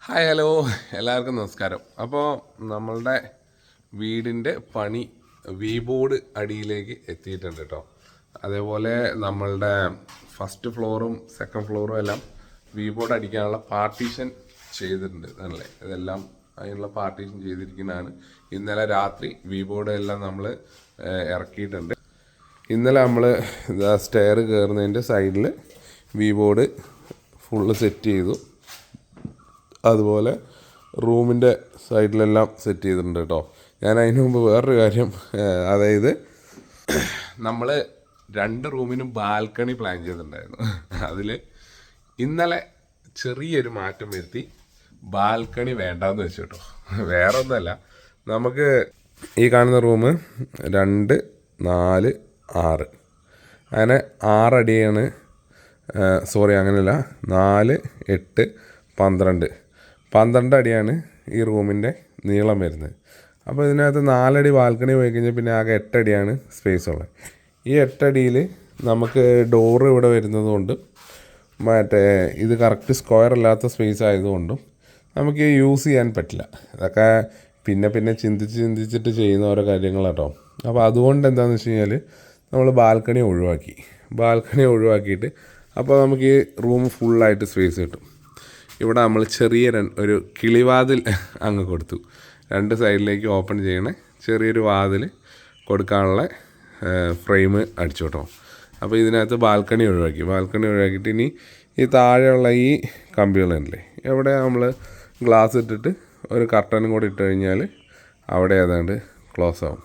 Hi hello എല്ലാവർക്കും നമസ്കാരം. അപ്പോൾ നമ്മളുടെ വീടിൻ്റെ പണി വി ബോർഡ് അടിയിലേക്ക് എത്തിയിട്ടുണ്ട് കേട്ടോ. അതേപോലെ നമ്മളുടെ ഫസ്റ്റ് ഫ്ലോറും സെക്കൻഡ് ഫ്ലോറും എല്ലാം വി ബോർഡ് അടിക്കാനുള്ള പാർട്ടീഷൻ ചെയ്തിട്ടുണ്ട് അല്ലേ. ഇതെല്ലാം അതിനുള്ള പാർട്ടീഷൻ ചെയ്തിരിക്കുന്നതാണ്. ഇന്നലെ രാത്രി വി ബോർഡ് എല്ലാം നമ്മൾ ഇറക്കിയിട്ടുണ്ട്. ഇന്നലെ നമ്മൾ സ്റ്റെയർ കയറുന്നതിൻ്റെ സൈഡിൽ വി ബോർഡ് ഫുള്ള് സെറ്റ് ചെയ്തു. അതുപോലെ റൂമിൻ്റെ സൈഡിലെല്ലാം സെറ്റ് ചെയ്തിട്ടുണ്ട് കേട്ടോ. ഞാൻ അതിന് മുമ്പ് വേറൊരു കാര്യം, അതായത് നമ്മൾ 2 റൂമിനും ബാൽക്കണി പ്ലാൻ ചെയ്തിട്ടുണ്ടായിരുന്നു. അതിൽ ഇന്നലെ ചെറിയൊരു മാറ്റം വരുത്തി ബാൽക്കണി വേണ്ടാന്ന് വെച്ചു കേട്ടോ. വേറെ ഒന്നുമല്ല, നമുക്ക് ഈ കാണുന്ന റൂം 2, 4, 6 അങ്ങനെ 6 അടിയാണ്. അങ്ങനെയല്ല, 4, 8, 12 അടിയാണ് ഈ റൂമിൻ്റെ നീളം വരുന്നത്. അപ്പോൾ ഇതിനകത്ത് 4 അടി ബാൽക്കണി പോയി കഴിഞ്ഞാൽ പിന്നെ ആകെ 8 അടിയാണ് സ്പേസ് ഉള്ളത്. ഈ 8 അടിയിൽ നമുക്ക് ഡോറ് ഇവിടെ വരുന്നത് കൊണ്ടും ഇത് കറക്റ്റ് സ്ക്വയർ അല്ലാത്ത സ്പേസ് ആയതുകൊണ്ടും നമുക്ക് യൂസ് ചെയ്യാൻ പറ്റില്ല. ഇതൊക്കെ പിന്നെ ചിന്തിച്ചിട്ട് ചെയ്യുന്ന ഓരോ കാര്യങ്ങളാട്ടോ. അപ്പോൾ അതുകൊണ്ട് എന്താണെന്ന് വെച്ച് കഴിഞ്ഞാൽ നമ്മൾ ബാൽക്കണി ഒഴിവാക്കിയിട്ട് അപ്പോൾ നമുക്ക് ഈ റൂം ഫുള്ളായിട്ട് സ്പേസ് കിട്ടും. ഇവിടെ നമ്മൾ ചെറിയ ഒരു കിളിവാതിൽ അങ്ങ് കൊടുത്തു. 2 സൈഡിലേക്ക് ഓപ്പൺ ചെയ്യണ ചെറിയൊരു വാതിൽ കൊടുക്കാനുള്ള ഫ്രെയിം അടിച്ചു കേട്ടോ. അപ്പോൾ ഇതിനകത്ത് ബാൽക്കണി ഒഴിവാക്കിയിട്ട് ഇനി ഈ താഴെയുള്ള ഈ കമ്പികളുണ്ടല്ലേ, എവിടെ നമ്മൾ ഗ്ലാസ് ഇട്ടിട്ട് ഒരു കർട്ടനും കൂടി ഇട്ട് കഴിഞ്ഞാൽ അവിടെ ഏതാണ്ട് ക്ലോസ് ആവും.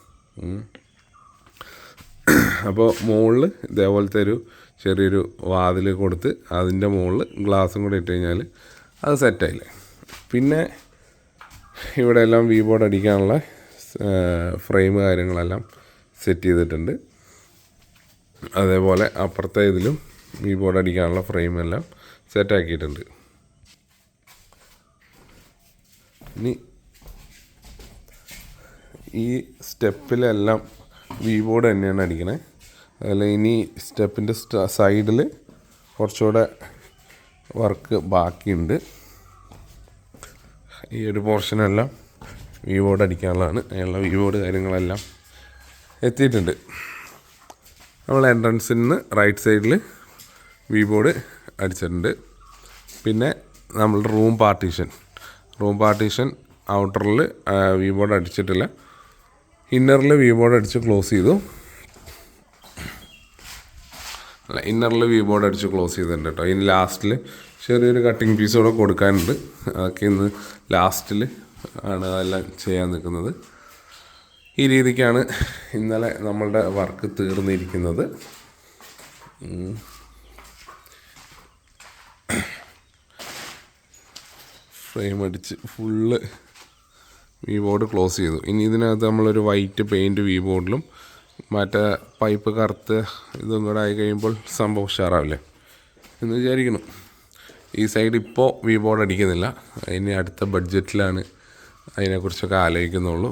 അപ്പോൾ മുകളിൽ ഇതേപോലത്തെ ഒരു ചെറിയൊരു വാതിൽ കൊടുത്ത് അതിൻ്റെ മുകളിൽ ഗ്ലാസും കൂടി ഇട്ട് കഴിഞ്ഞാൽ അത് സെറ്റായില്ലേ. പിന്നെ ഇവിടെ എല്ലാം വി ബോർഡ് അടിക്കാനുള്ള ഫ്രെയിം കാര്യങ്ങളെല്ലാം സെറ്റ് ചെയ്തിട്ടുണ്ട്. അതേപോലെ അപ്പുറത്തെ ഇതിലും വി ബോർഡ് അടിക്കാനുള്ള ഫ്രെയിമെല്ലാം സെറ്റാക്കിയിട്ടുണ്ട്. ഇനി ഈ സ്റ്റെപ്പിലെല്ലാം വി ബോർഡ് തന്നെയാണ് അടിക്കണേ. അതുപോലെ ഇനി സ്റ്റെപ്പിൻ്റെ സൈഡിൽ കുറച്ചുകൂടെ വർക്ക് ബാക്കിയുണ്ട്. ഈ ഒരു പോർഷനെല്ലാം വി ബോർഡ് അടിക്കാനുള്ളതാണ്. അതിനുള്ള വി ബോർഡ് കാര്യങ്ങളെല്ലാം എത്തിയിട്ടുണ്ട്. നമ്മൾ എൻട്രൻസിൽ നിന്ന് റൈറ്റ് സൈഡിൽ വി ബോർഡ് അടിച്ചിട്ടുണ്ട്. പിന്നെ നമ്മളുടെ റൂം പാർട്ടീഷൻ ഔട്ടറിൽ വി ബോർഡ് അടിച്ചിട്ടില്ല. ഇന്നറിൽ വി ബോർഡ് അടിച്ച് ക്ലോസ് ചെയ്തു. ഇന്നറിൽ വി ബോർഡ് അടിച്ച് ക്ലോസ് ചെയ്തിട്ടുണ്ട് കേട്ടോ. ഇനി ലാസ്റ്റിൽ ചെറിയൊരു കട്ടിങ് പീസ് കൂടെ കൊടുക്കാനുണ്ട്. അതൊക്കെ ഇന്ന് ലാസ്റ്റിൽ ആണ് അതെല്ലാം ചെയ്യാൻ നിൽക്കുന്നത്. ഈ രീതിക്കാണ് ഇന്നലെ നമ്മളുടെ വർക്ക് തീർന്നിരിക്കുന്നത്. ഫ്രെയിം അടിച്ച് ഫുള്ള് വി ബോർഡ് ക്ലോസ് ചെയ്തു. ഇനി ഇതിനകത്ത് നമ്മളൊരു വൈറ്റ് പെയിൻറ്റ് വി ബോർഡിലും മറ്റേ പൈപ്പ് കറുത്ത് ഇതും കൂടെ ആയി കഴിയുമ്പോൾ സംഭവം ഉഷാറാവില്ലേ എന്ന് വിചാരിക്കണം. ഈ സൈഡ് ഇപ്പോൾ വി ബോർഡ് അടിക്കുന്നില്ല. ഇനി അടുത്ത ബഡ്ജറ്റിലാണ് അതിനെക്കുറിച്ചൊക്കെ ആലോചിക്കുന്നുള്ളൂ.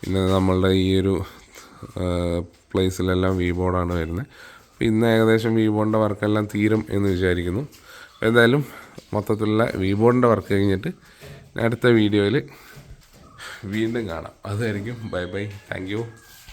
പിന്നെ നമ്മളുടെ ഈ ഒരു പ്ലേസിലെല്ലാം വി ബോർഡാണ് വരുന്നത്. അപ്പോൾ ഇന്ന് ഏകദേശം വി ബോർഡിൻ്റെ വർക്കെല്ലാം തീരും എന്ന് വിചാരിക്കുന്നു. എന്തായാലും മൊത്തത്തിലുള്ള വി ബോർഡിൻ്റെ വർക്ക് കഴിഞ്ഞിട്ട് അടുത്ത വീഡിയോയിൽ വീണ്ടും കാണാം. അതായിരിക്കും. Bye, thank U.